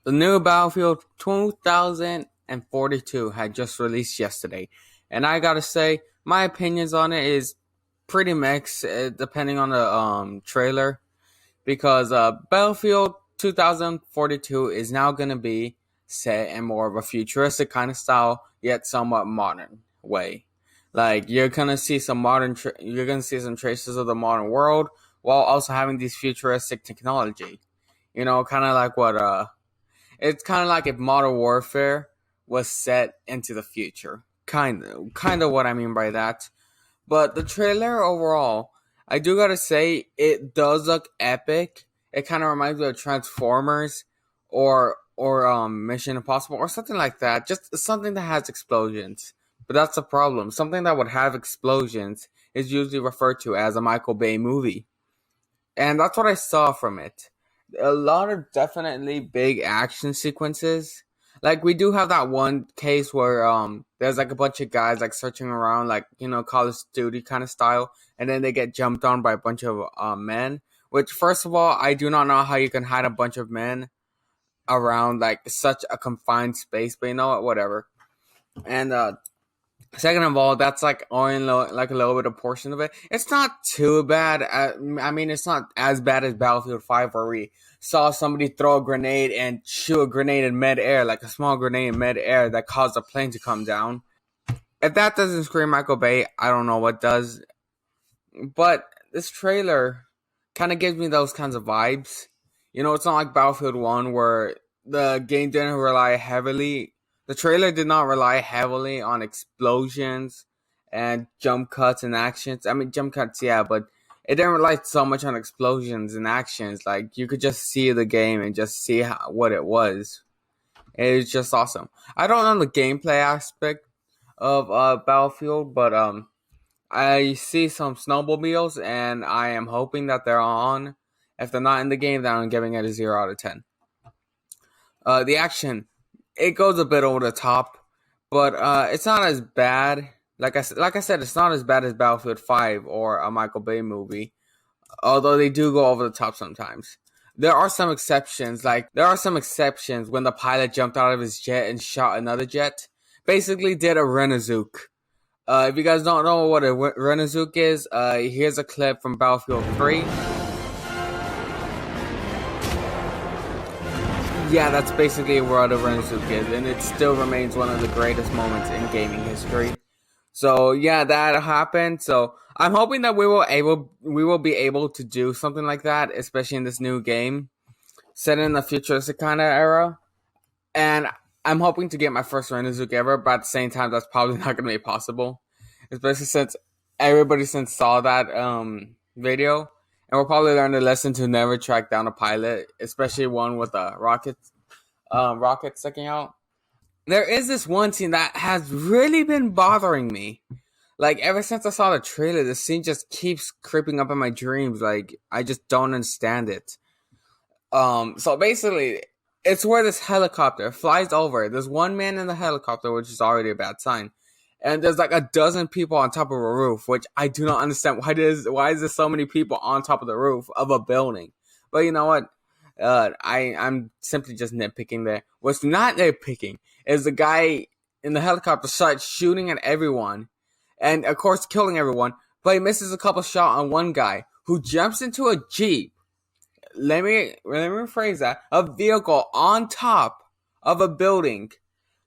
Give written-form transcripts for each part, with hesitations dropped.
The new Battlefield 2042 had just released yesterday, and I gotta say, my opinions on it is pretty mixed, depending on the trailer. Because Battlefield 2042 is now gonna be set in more of a futuristic kind of style, yet somewhat modern way. Like you're gonna see some you're gonna see some traces of the modern world while also having these futuristic technology. Kind of like what it's kind of like if Modern Warfare was set into the future. Kind of what I mean by that. But the trailer overall, I do gotta say, it does look epic. It kind of reminds me of Transformers or Mission Impossible or something like that. Just something that has explosions. But that's the problem. Something that would have explosions is usually referred to as a Michael Bay movie. And that's what I saw from it. A lot of definitely big action sequences. Like we do have that one case where there's like a bunch of guys like searching around like Call of Duty kind of style, and then they get jumped on by a bunch of men. Which first of all, I do not know how you can hide a bunch of men around like such a confined space, but you know what, whatever. And second of all, that's like only like a little bit of portion of it. It's not too bad. I mean, it's not as bad as Battlefield 5 where we saw somebody throw a grenade and shoot a grenade in mid-air, like a small grenade in mid-air that caused a plane to come down. If that doesn't scream Michael Bay, I don't know what does. But this trailer kind of gives me those kinds of vibes. It's not like Battlefield 1 where the game didn't rely heavily. The trailer did not rely heavily on explosions and jump cuts and actions. I mean, jump cuts, yeah, but it didn't rely so much on explosions and actions. Like, you could just see the game and just see what it was. It was just awesome. I don't know the gameplay aspect of Battlefield, but I see some snowmobiles, and I am hoping that they're on. If they're not in the game, then I'm giving it a 0 out of 10. The action, it goes a bit over the top, but it's not as bad. Like I said, it's not as bad as Battlefield 5 or a Michael Bay movie, although they do go over the top sometimes. There are some exceptions, when the pilot jumped out of his jet and shot another jet. Basically did a Renazook. If you guys don't know what a Renazook is, here's a clip from Battlefield 3. Yeah, that's basically what a Renazook is, and it still remains one of the greatest moments in gaming history. So yeah, that happened. So I'm hoping that we will be able to do something like that, especially in this new game, set in the futuristic kind of era. And I'm hoping to get my first Renazook ever, but at the same time, that's probably not going to be possible, especially since everybody since saw that video, and we'll probably learn the lesson to never track down a pilot, especially one with a rocket sticking out. There is this one scene that has really been bothering me. Like, ever since I saw the trailer, the scene just keeps creeping up in my dreams. Like, I just don't understand it. So basically, it's where this helicopter flies over. There's one man in the helicopter, which is already a bad sign. And there's like a dozen people on top of a roof, which I do not understand. Why is there so many people on top of the roof of a building? But you know what? I'm simply just nitpicking there. What's not nitpicking is the guy in the helicopter starts shooting at everyone, and of course killing everyone, but he misses a couple shots on one guy who jumps into a Jeep. Let me rephrase that. A vehicle on top of a building.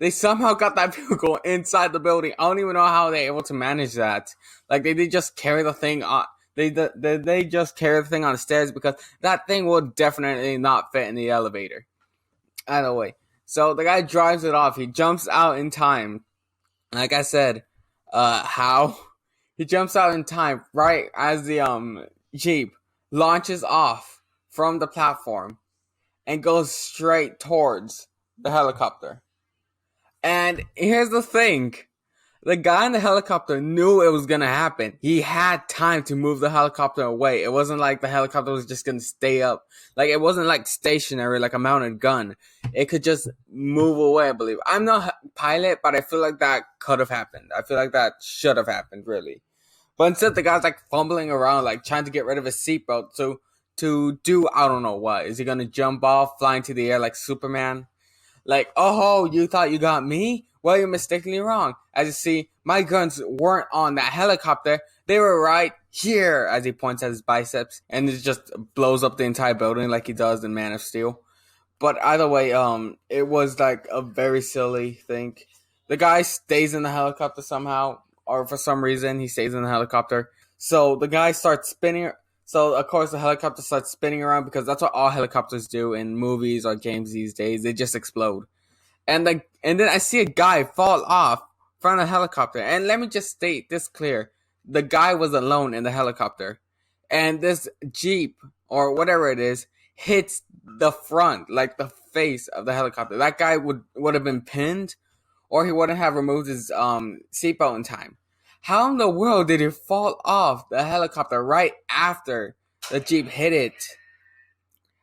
They somehow got that vehicle inside the building. I don't even know how they're able to manage that. Like, they just carry the thing on. They just carry the thing on the stairs because that thing will definitely not fit in the elevator. Either way. So the guy drives it off. He jumps out in time. Like I said, how? He jumps out in time right as the Jeep launches off from the platform and goes straight towards the helicopter. And here's the thing. The guy in the helicopter knew it was going to happen. He had time to move the helicopter away. It wasn't like the helicopter was just going to stay up. Like, it wasn't like stationary, like a mounted gun. It could just move away, I believe. I'm not a pilot, but I feel like that could have happened. I feel like that should have happened, really. But instead, the guy's like fumbling around, like trying to get rid of his seatbelt to do I don't know what. Is he gonna jump off, fly into the air like Superman? Like, oh, you thought you got me? Well, you're mistakenly wrong. As you see, my guns weren't on that helicopter. They were right here, as he points at his biceps, and it just blows up the entire building like he does in Man of Steel. But either way, it was like a very silly thing. The guy stays in the helicopter somehow, or for some reason, he stays in the helicopter. So the guy starts spinning. So of course the helicopter starts spinning around because that's what all helicopters do in movies or games these days. They just explode. And then I see a guy fall off from the helicopter. And let me just state this clear: the guy was alone in the helicopter, and this Jeep or whatever it is hits the front, like the face of the helicopter. That guy would have been pinned, or he wouldn't have removed his seatbelt in time. How in the world did he fall off the helicopter right after the Jeep hit it?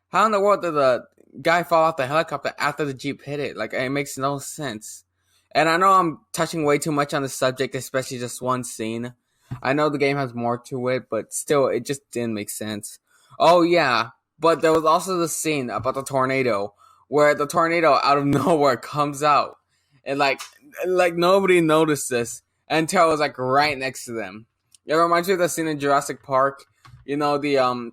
How in the world did the guy fall off the helicopter after the Jeep hit it? Like, it makes no sense. And I know I'm touching way too much on the subject, especially just one scene. I know the game has more to it, but still, it just didn't make sense. Oh, yeah. But there was also the scene about the tornado, where the tornado out of nowhere comes out. And like nobody noticed this until it was like right next to them. It reminds me of the scene in Jurassic Park. The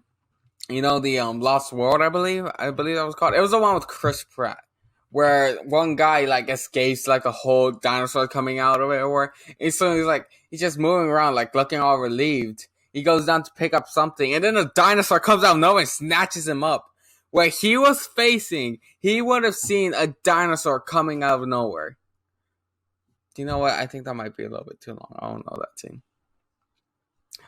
Lost World, I believe that was called. It was the one with Chris Pratt, where one guy like escapes like a whole dinosaur coming out of it, or and so he's just moving around like looking all relieved. He goes down to pick up something, and then a dinosaur comes out of nowhere and snatches him up. Where he was facing, he would have seen a dinosaur coming out of nowhere. You know what? I think that might be a little bit too long. I don't know that scene.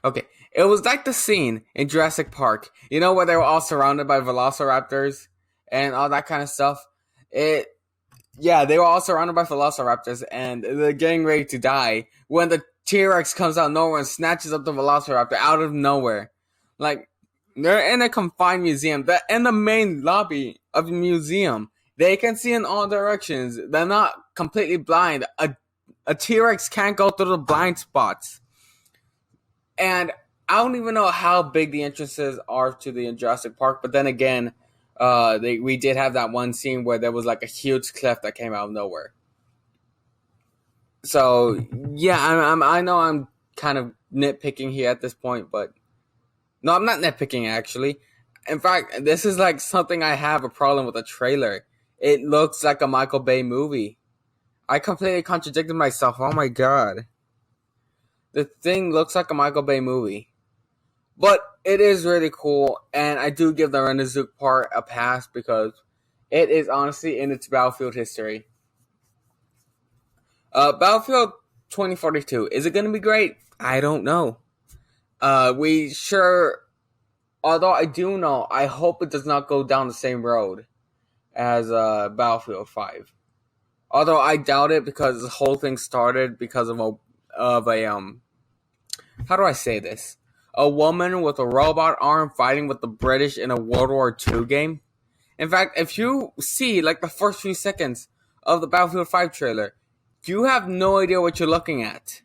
Okay, it was like the scene in Jurassic Park. You know where they were all surrounded by velociraptors and all that kind of stuff? They were all surrounded by velociraptors and they're getting ready to die when the T-Rex comes out of nowhere and snatches up the velociraptor out of nowhere. Like, they're in a confined museum. They're in the main lobby of the museum. They can see in all directions. They're not completely blind. A T-Rex can't go through the blind spots. And I don't even know how big the entrances are to the Jurassic Park. But then again, we did have that one scene where there was like a huge cliff that came out of nowhere. So, yeah, I know I'm kind of nitpicking here at this point, but no, I'm not nitpicking actually. In fact, this is like something I have a problem with the trailer. It looks like a Michael Bay movie. I completely contradicted myself. Oh my god. The thing looks like a Michael Bay movie. But it is really cool, and I do give the Rendazook part a pass because it is honestly in its Battlefield history. Battlefield 2042, is it going to be great? I don't know. Although I do know, I hope it does not go down the same road as Battlefield 5. Although I doubt it because the whole thing started because of how do I say this? A woman with a robot arm fighting with the British in a World War II game. In fact, if you see like the first few seconds of the Battlefield 5 trailer, you have no idea what you're looking at.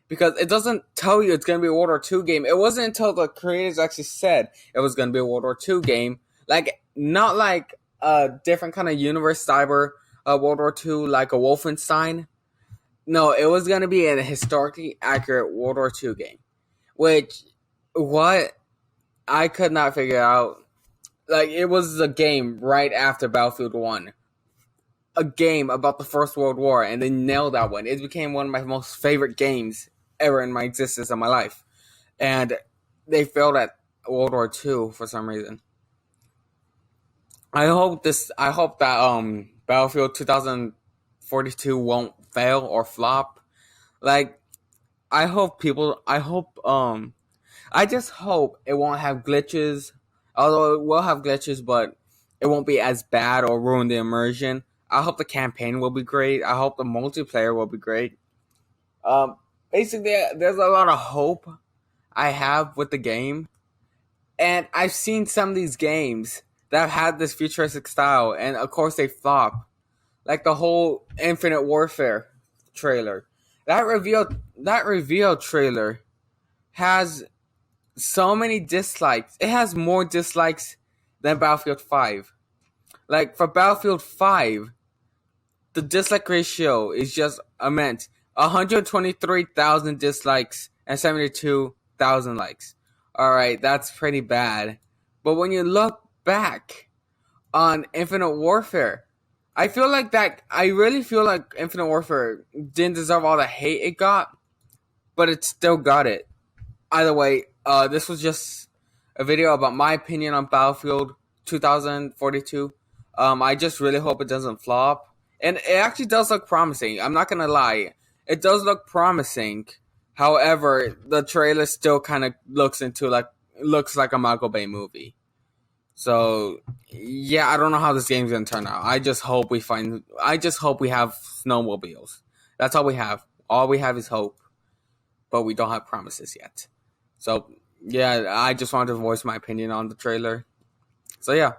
Because it doesn't tell you it's going to be a World War II game. It wasn't until the creators actually said it was going to be a World War II game. Like, not like a different kind of universe cyber World War II, like a Wolfenstein. No, it was going to be a historically accurate World War II game. Which, what? I could not figure out. Like, it was a game right after Battlefield 1. A game about the First World War, and they nailed that one. It became one of my most favorite games ever in my existence of my life. And they failed at World War II for some reason. I hope that Battlefield 2042 won't fail or flop. Like, I just hope it won't have glitches. Although it will have glitches, but it won't be as bad or ruin the immersion. I hope the campaign will be great. I hope the multiplayer will be great. Basically, there's a lot of hope I have with the game. And I've seen some of these games that have had this futuristic style, and of course they flop. Like the whole Infinite Warfare trailer. That reveal trailer has so many dislikes. It has more dislikes than Battlefield 5. Like for Battlefield 5, the dislike ratio is just immense. 123,000 dislikes and 72,000 likes. Alright, that's pretty bad. But when you look back on Infinite Warfare, I really feel like Infinite Warfare didn't deserve all the hate it got, but it still got it. Either way, this was just a video about my opinion on Battlefield 2042. I just really hope it doesn't flop. And it actually does look promising. I'm not gonna lie. It does look promising. However, the trailer still kind of looks like a Michael Bay movie. So yeah, I don't know how this game's gonna turn out. I just hope we have snowmobiles. That's all we have. All we have is hope, but we don't have promises yet. So yeah, I just wanted to voice my opinion on the trailer. So yeah,